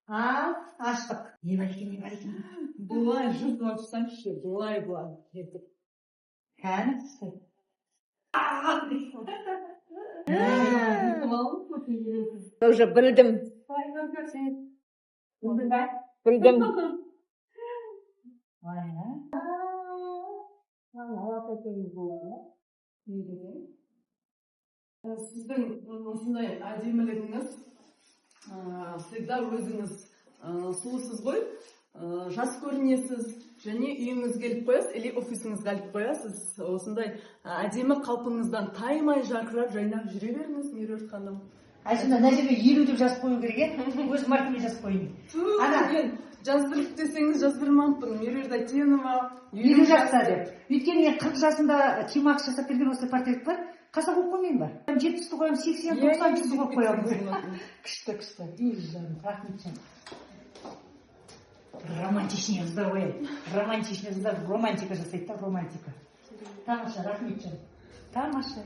Аштық. Не бар екен, не бар екен? Былай жұртын айтсаңшы, былай. Кәні? Уже білдім. Білдім. Сіздің осындай әдемілігіңіз всегда өзіңіз сұлусыз ғой, жас көрінесіз, және үйіңізге іліп қоясыз, или офисіңізге іліп қоясыз. Осындай әдемі қалпыңыздан таймай жарқырап жайнап жүре беріңіз, Меруерт ханым. Сонда мына жерге 50 деп жазып қою керек, өз маркамен жазып қойын. Мен жаздырып десеңіз жаздырмаппын, Меруерт Айтенова 50 жаста деп. Өйткені мен 40 жасында Тимакс жасап берген осы портрет бар. Қаса қойып қоймайын ба? 70-ті қоямын, 80-90 жүзді қойып қоямын. Күшті. Рахметжан. Романтичный қыздар ғой. Романтичный қыздар романтика жасайды да, романтика. Тамаша, Рахметжан. Тамаша.